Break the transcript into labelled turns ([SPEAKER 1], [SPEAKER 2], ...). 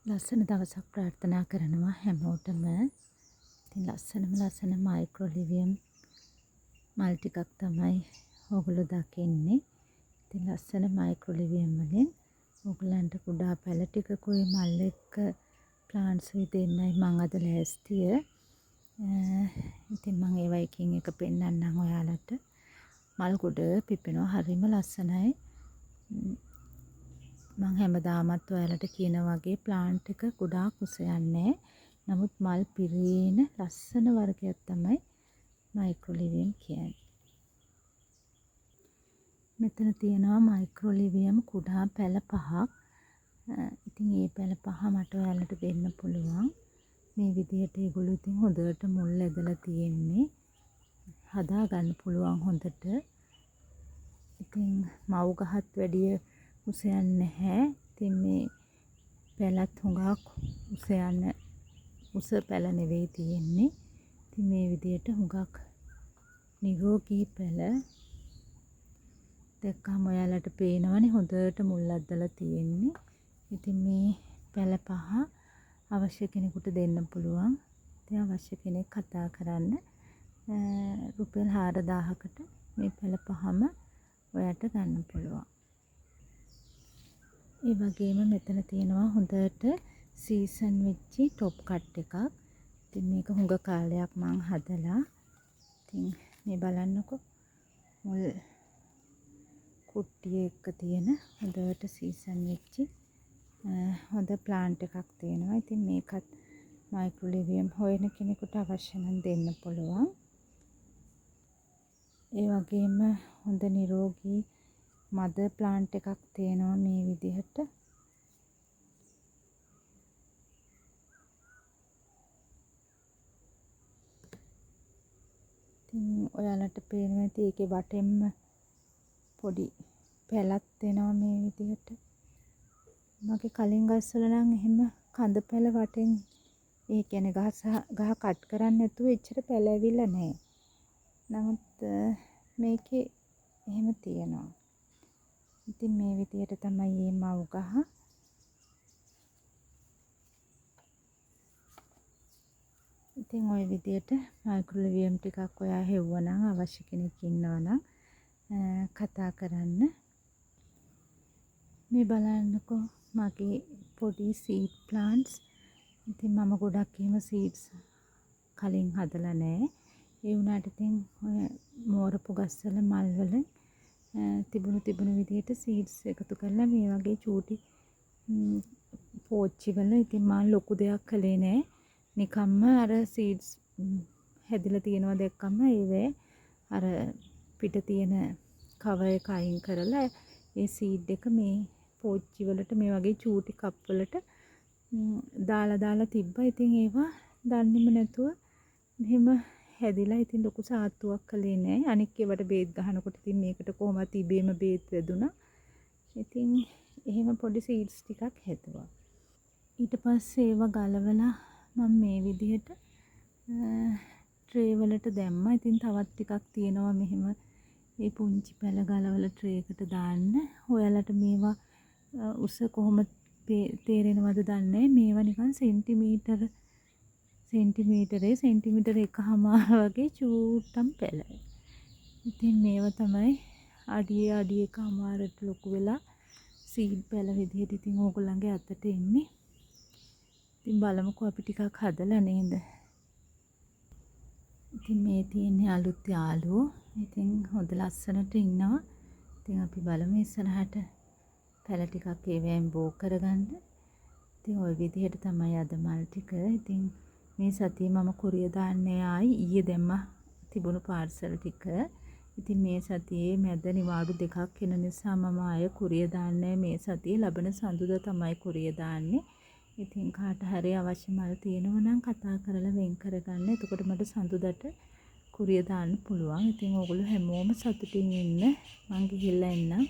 [SPEAKER 1] ලස්සන දවසක් ප්‍රාර්ථනා කරනවා හැමෝටම. ඉතින් ලස්සන මයික්‍රොලිවියම් මල් ටිකක් තමයි ඔයගොල්ලෝ දකින්නේ. ඉතින් ලස්සන මයික්‍රොලිවියම් වලින් ඔයගලන්ට කුඩා පැල ටිකකුයි මල් එක්ක ප්ලාන්ට්ස් දෙන්නයි මම අද ලෑස්තිය. ඉතින් මම ඒවා එකින් එක පෙන්නන්නම් ඔයාලට. මල් ගොඩ පිපෙනවා, හරිම ලස්සනයි. මම හැමදාමත් ඔයාලට කියන වගේ ප්ලාන්ට් එක ගොඩාක් උස යන්නේ. නමුත් මල් පිරීන ලස්සන වර්ගයක් තමයි මයික්‍රොලිවියම් කියන්නේ. මෙතන තියෙනවා මයික්‍රොලිවියම් කුඩා පැල 5ක්. ඉතින් මේ පැල 5 මට ඔයාලට දෙන්න පුළුවන්. මේ විදිහට ඒගොල්ලෝ ඉතින් හොඳට මුල් ඇදලා තියෙන්නේ. හදා ගන්න පුළුවන් හොඳට. ඉතින් මව් ගහත් වැඩිය උස යන්නේ නැහැ. ඉතින් මේ පැලත් හුඟක් උස පැල නෙවෙයි තියෙන්නේ. ඉතින් මේ විදිහට හුඟක් නිරෝගී පැල. දැක්කම ඔයාලට පේනවනේ හොඳට මුල් ඇදලා තියෙන්නේ. ඉතින් මේ පැල 5 අවශ්‍ය කෙනෙකුට දෙන්න පුළුවන්. ඉතින් අවශ්‍ය කෙනෙක් කතා කරන්න. රුපියල් 4000කට මේ පැල 5ම ඔයාට ගන්න පුළුවන්. ඒ වගේම මෙතන තියෙනවා හොඳට සීසන් වෙච්ච টොප් කට් එකක්. ඉතින් මේක හුඟ කාලයක් මං හදලා. ඉතින් මේ බලන්නකෝ මුල් කුට්ටිය එක්ක තියෙන හොඳට සීසන් වෙච්ච හොඳ ප්ලාන්ට් එකක් තියෙනවා. ඉතින් මේකත් මයික්‍රොලිවියම් හොයන කෙනෙකුට අවශ්‍ය නම් දෙන්න පුළුවන්. ඒ වගේම හොඳ නිරෝගී මද ප්ලාන්ට් එකක් තියෙනවා මේ විදිහට. ඉතින් ඔයාලට පේනවා ඇති ඒකේ වටෙන්ම පොඩි පැලක් දෙනවා මේ විදිහට. මගේ කලින් ගස්වල නම් එහෙම කඳ පැල වටෙන් ඒ කියන්නේ ගහ කට් කරන්නේ නැතුව එච්චර පැල ඇවිල්ලා නැහැ. නමුත් මේකේ එහෙම තියෙනවා. ඉතින් මේ විදිහට තමයි මේ මව් ගහ. ඉතින් ওই විදිහට මයික්‍රොලිවියම් ටිකක් ඔයා හෙව්වනම් අවශ්‍ය කෙනෙක් ඉන්නවනම් කතා කරන්න. මේ බලන්නකෝ මගේ පොඩි සීඩ් ප්ලාන්ට්ස්. ඉතින් මම ගොඩක් එහෙම සීඩ්ස් කලින් හදලා නැහැ. ඒ වුණාට ඉතින් ඔය මෝරපු ගස්වල මල් වල තිබුණු විදිහට සීඩ්ස් එකතු කරලා මේ වගේ චූටි පෝච්චි වල ඉතින් මම ලොකු දෙයක් කළේ නැහැ. නිකම්ම අර සීඩ්ස් හැදිලා තියෙනවා දැක්කම ඒවේ අර පිට තියෙන කවර් එක අයින් කරලා ඒ සීඩ් එක මේ පෝච්චි වලට මේ වගේ චූටි කප් වලට දාලා තිබ්බා. ඉතින් ඒවා දන්නේම නැතුව මෙහෙම හැදිලා ඉතින් ලොකු සාත්තුවක් කළේ නෑ. අනික් ඒවට බේත් ගහනකොට ඉතින් මේකට කොහොමද ඉබේම බේත් වැදුනා. ඉතින් එහෙම පොඩි සීඩ්ස් ටිකක් හැදුවා. ඊට පස්සේ ඒවා ගලවලා මම මේ විදිහට ට්‍රේ වලට දැම්මා. ඉතින් තවත් ටිකක් තියෙනවා මෙහෙම මේ පුංචි පැල ගලවලා ට්‍රේ එකට දාන්න. ඔයාලට මේවා උස කොහොම තේරෙනවද දන්නේ. මේවා නිකන් සෙන්ටිමීටරේ එකහමාර වගේ චූට්ටම් පැල. ඉතින් මේවා තමයි අඩිය එකහමාරට ලොකු වෙලා සීඩ් පැල විදිහට ඉතින් ඕගොල්ලන්ගේ අතට එන්නේ. ඉතින් බලමුකෝ අපි ටිකක් හදලා නේද. ඉතින් මේ තියෙන්නේ අලුත් යාළුවෝ. ඉතින් හොඳ ලස්සනට ඉන්නවා. ඉතින් අපි බලමු ඉස්සරහට පැල ටිකක් ඒවෙන් බෝ කරගන්න. ඉතින් ওই විදිහට තමයි අද මල් ටික. ඉතින් මේ සතියේ මම කුරිය දාන්නේ ආයි ඊයේ දැම්මා තිබුණු පාර්සල් ටික. ඉතින් මේ සතියේ මැද නිවාඩු දෙකක් වෙන නිසා මම ආය කුරිය දාන්නේ මේ සතියේ ලබන සඳුදා තමයි කුරිය දාන්නේ. ඉතින් කාට හරි අවශ්‍ය මල් තියෙනවා නම් කතා කරලා වෙන් කරගන්න. එතකොට මට සඳුදාට කුරිය දාන්න පුළුවන්. ඉතින් ඕගොල්ලෝ හැමෝම සතුටින් ඉන්න. මං ගිහිල්ලා එන්නම්.